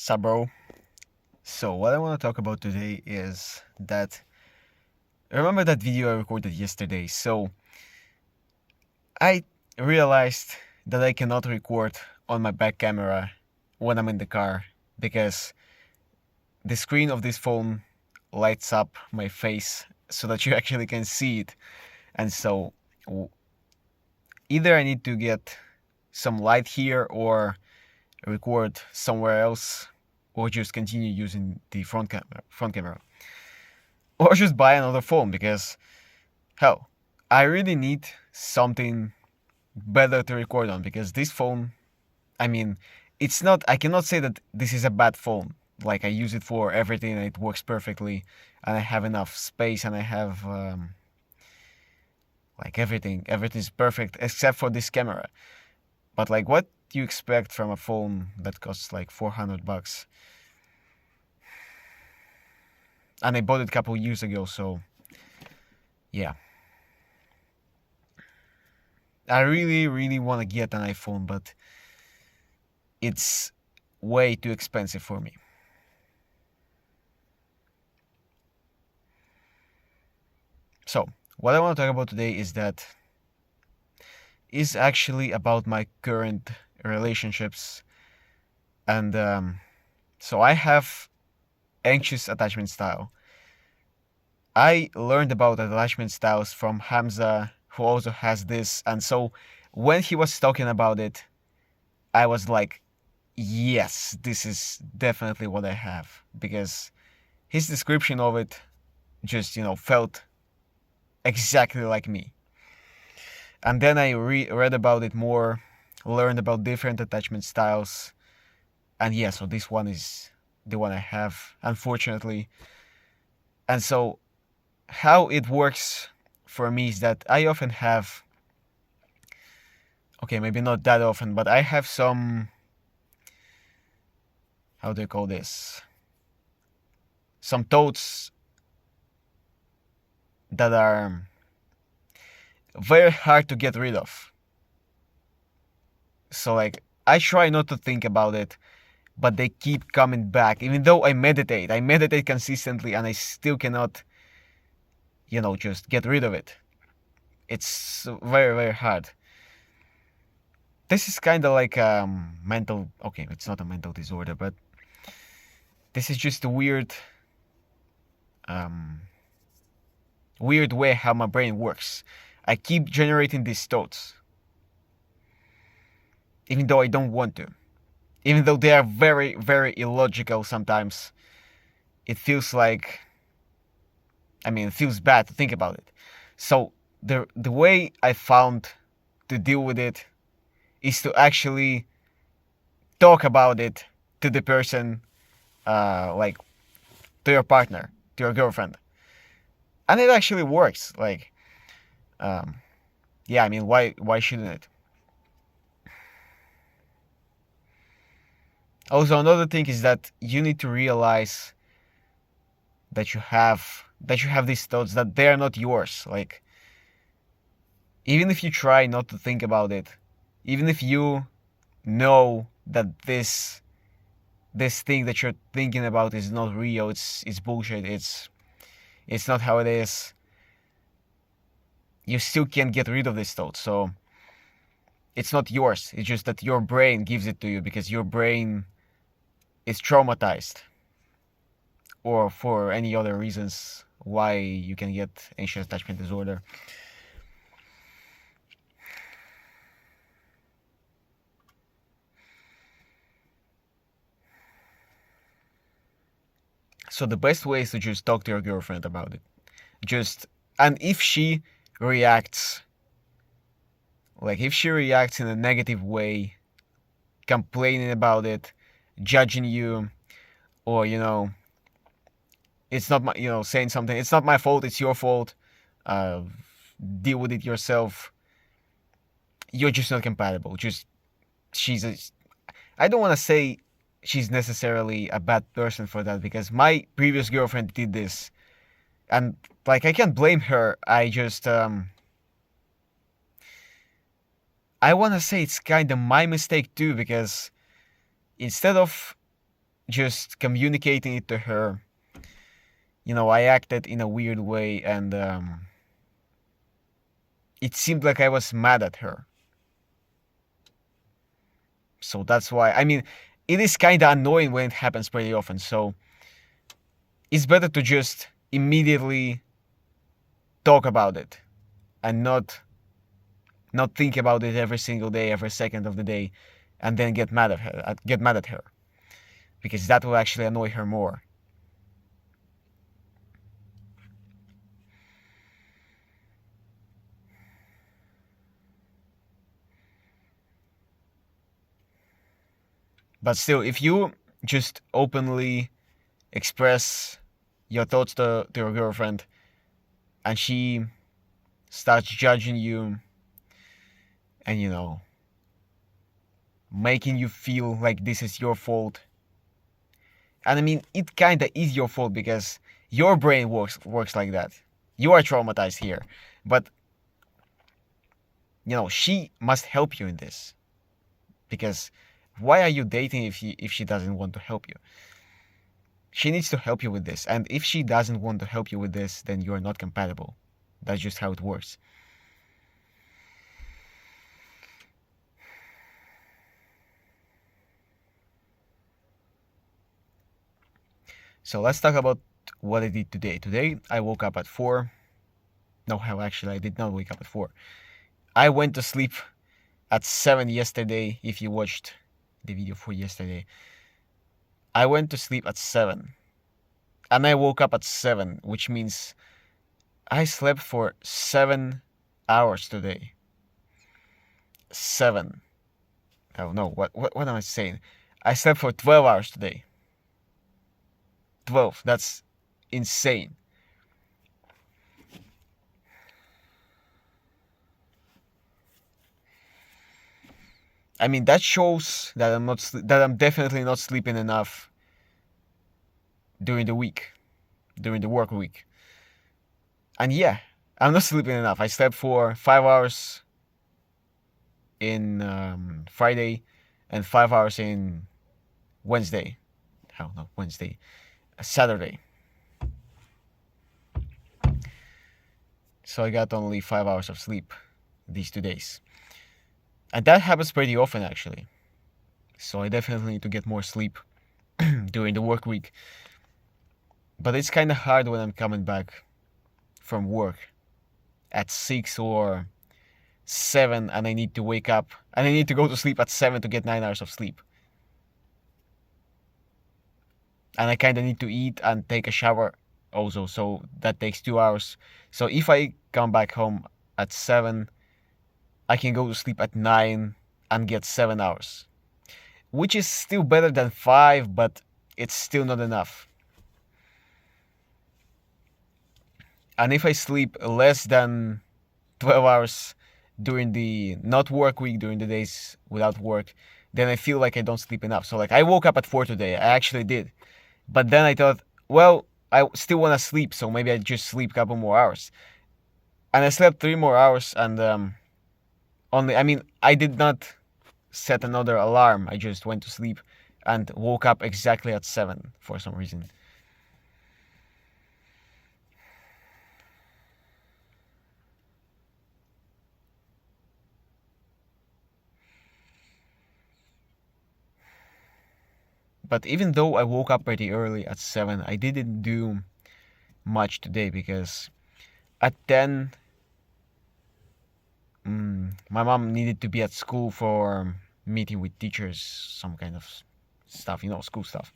Sabro. So what I want to talk about today is that remember that video I recorded yesterday. So I realized that I cannot record on my back camera when I'm in the car because the screen of this phone lights up my face so that you actually can see it. And so either I need to get some light here or record somewhere else or just continue using the front camera. Or just buy another phone because hell, I really need something better to record on because this phone, I mean, it's not, I cannot say that this is a bad phone. Like I use it for everything and it works perfectly and I have enough space and I have like everything's perfect except for this camera. But like what do you expect from a phone that costs like 400 bucks? And I bought it a couple years ago, so yeah. I really want to get an iPhone, but it's way too expensive for me. So, what I want to talk about today is actually about my current relationships, and so I have anxious attachment style. I learned about attachment styles from Hamza, who also has this, and so when he was talking about it, I was like, yes, this is definitely what I have because his description of it just felt exactly like me. And then I read about it more, learned about different attachment styles, and yeah, so this one is the one I have, unfortunately. And so how it works for me is that I often have, okay, maybe not that often, but I have some, how do you call this? Some thoughts that are very hard to get rid of. So like I try not to think about it, but they keep coming back. Even though I meditate consistently and I still cannot, just get rid of it. It's very hard. This is kind of like mental, okay, it's not a mental disorder, but this is just a um weird way how my brain works. I keep generating these thoughts even though I don't want to. Even though they are very illogical sometimes. It feels like, it feels bad to think about it. So the way I found to deal with it is to actually talk about it to the person, like to your partner, to your girlfriend, and it actually works. Like, um, yeah, why shouldn't it? Also, another thing is that you need to realize that you have these thoughts that they are not yours. Like, even if you try not to think about it, even if you know that this thing that you're thinking about is not real, it's bullshit, it's not how it is, you still can't get rid of this thought. So it's not yours, it's just that your brain gives it to you because your brain is traumatized or for any other reasons why you can get anxious attachment disorder. So the best way is to just talk to your girlfriend about it. Just, and if she reacts, like if she reacts in a negative way, complaining about it, judging you, or it's not my, saying something, it's not my fault, it's your fault, uh, deal with it yourself. You're just not compatible. Just she's a, I don't want to say she's necessarily a bad person for that because my previous girlfriend did this, and like I can't blame her. I want to say it's kind of my mistake too because instead of just communicating it to her, I acted in a weird way, and it seemed like I was mad at her. So that's why, I mean, it is kind of annoying when it happens pretty often. So it's better to just immediately talk about it and not think about it every single day, every second of the day, and then get mad at her, because that will actually annoy her more. But still, if you just openly express your thoughts to your girlfriend, and she starts judging you and, making you feel like this is your fault. And I mean, it kind of is your fault because your brain works like that. You are traumatized here. But, she must help you in this. Because why are you dating if she doesn't want to help you? She needs to help you with this. And if she doesn't want to help you with this, then you're not compatible. That's just how it works. So let's talk about what I did today. Today, I woke up at 4. No, hell, actually, I did not wake up at 4. I went to sleep at 7 yesterday, if you watched the video for yesterday. I went to sleep at 7. And I woke up at 7, which means I slept for 7 hours today. 7. Oh no, what am I saying? I slept for 12 hours today. 12. That's insane. I mean, that shows that I'm definitely not sleeping enough during the week, during the work week. And yeah, I'm not sleeping enough. I slept for 5 hours in Friday and 5 hours in Wednesday. Hell no, Wednesday. Saturday. So I got only 5 hours of sleep these 2 days. And that happens pretty often, actually. So I definitely need to get more sleep during the work week. But it's kind of hard when I'm coming back from work at 6 or 7 and I need to wake up and I need to go to sleep at 7 to get 9 hours of sleep. And I kind of need to eat and take a shower also, so that takes 2 hours. So if I come back home at 7, I can go to sleep at 9 and get 7 hours, which is still better than 5, but it's still not enough. And if I sleep less than 12 hours during the not work week, during the days without work, then I feel like I don't sleep enough. So like I woke up at 4 today. I actually did. But then I thought, well, I still want to sleep, so maybe I just sleep a couple more hours. And I slept 3 more hours and I did not set another alarm. I just went to sleep and woke up exactly at 7 for some reason. But even though I woke up pretty early at 7, I didn't do much today because at 10, my mom needed to be at school for meeting with teachers, some kind of stuff, school stuff.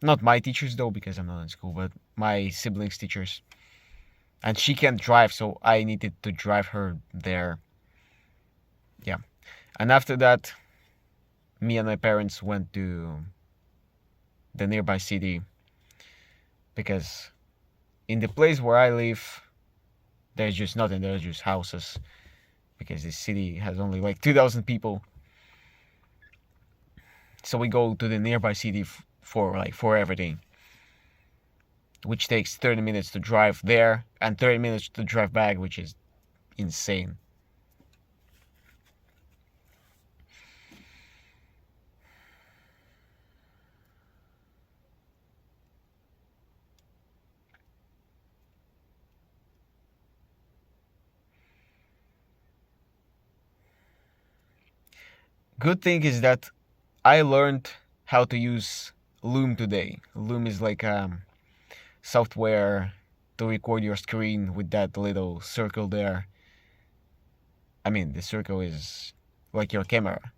Not my teachers though, because I'm not in school, but my siblings' teachers. And she can't drive, so I needed to drive her there. Yeah. And after that, me and my parents went to the nearby city because in the place where I live, there's just nothing. There's just houses because this city has only like 2,000 people. So we go to the nearby city for everything, which takes 30 minutes to drive there and 30 minutes to drive back, which is insane. Good thing is that I learned how to use Loom today. Loom is like software to record your screen with that little circle there. I mean, the circle is like your camera.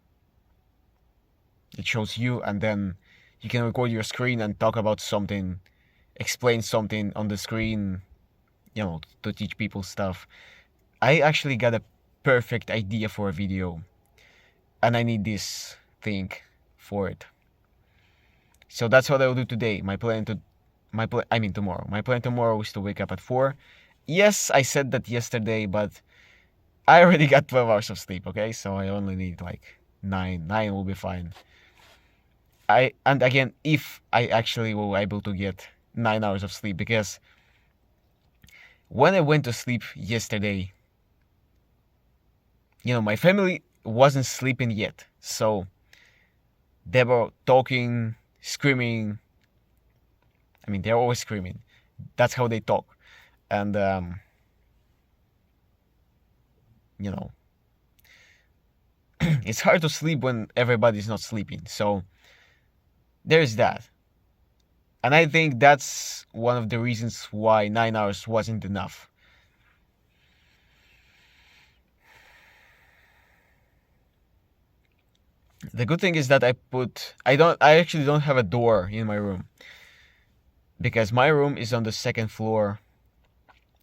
It shows you, and then you can record your screen and talk about something, explain something on the screen, to teach people stuff. I actually got a perfect idea for a video, and I need this thing for it. So that's what I'll do today. I mean tomorrow. My plan tomorrow is to wake up at 4. Yes, I said that yesterday, but I already got 12 hours of sleep, okay? So I only need like 9. 9 will be fine. And again, if I actually will able to get 9 hours of sleep, because when I went to sleep yesterday, my family wasn't sleeping yet. So they were talking, screaming. I mean, they're always screaming. That's how they talk. And, it's hard to sleep when everybody's not sleeping. So there's that. And I think that's one of the reasons why 9 hours wasn't enough. The good thing is that I actually don't have a door in my room. Because my room is on the second floor,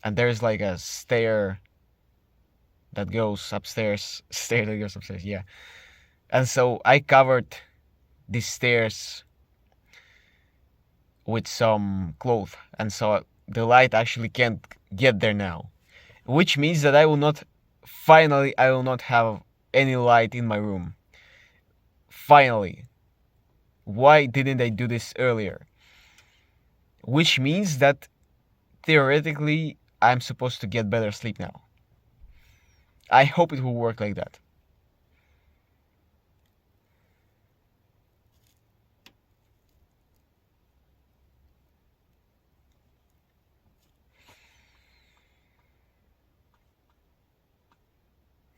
and there's like a stair that goes upstairs. Stair that goes upstairs, yeah. And so I covered these stairs with some cloth, and so the light actually can't get there now. Which means that I will not have any light in my room. Finally. Why didn't I do this earlier? Which means that theoretically I'm supposed to get better sleep now. I hope it will work like that.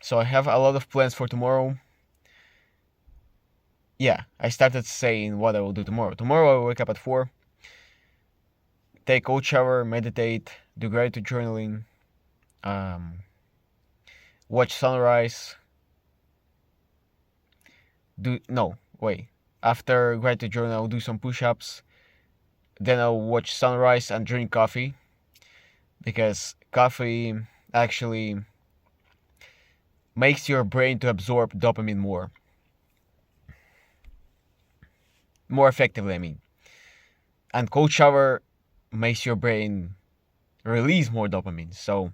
So I have a lot of plans for tomorrow. Yeah, I started saying what I will do tomorrow. Tomorrow I will wake up at 4, take cold shower, meditate, do gratitude journaling, watch sunrise. After gratitude journal, I'll do some push-ups. Then I'll watch sunrise and drink coffee, because coffee actually makes your brain to absorb dopamine more effectively, I mean. And cold shower makes your brain release more dopamine. So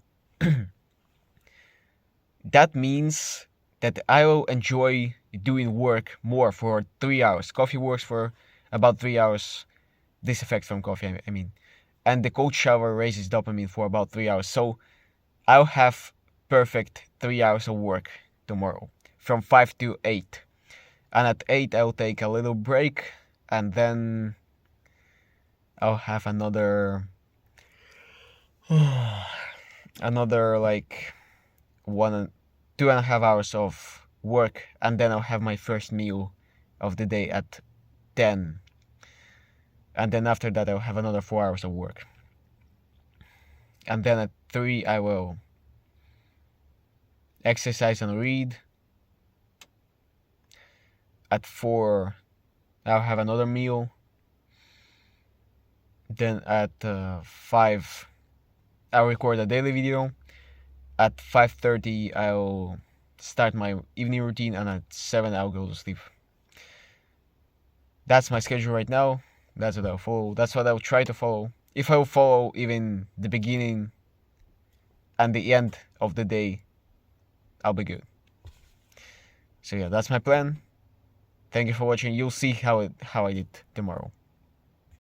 that means that I will enjoy doing work more for 3 hours. Coffee works for about 3 hours. This effect from coffee, I mean. And the cold shower raises dopamine for about 3 hours. So I'll have perfect 3 hours of work tomorrow from 5 to 8. And at 8 I'll take a little break, and then I'll have another like 2.5 hours of work, and then I'll have my first meal of the day at 10. And then after that I'll have another 4 hours of work. And then at 3 I will exercise and read. At 4 I'll have another meal. Then at 5 I'll record a daily video. At 5:30 I'll start my evening routine, and at 7 I'll go to sleep. That's my schedule right now. That's what I'll follow. That's what I'll try to follow. If I will follow even the beginning and the end of the day, I'll be good. So yeah, that's my plan. Thank you for watching. You'll see how I did tomorrow.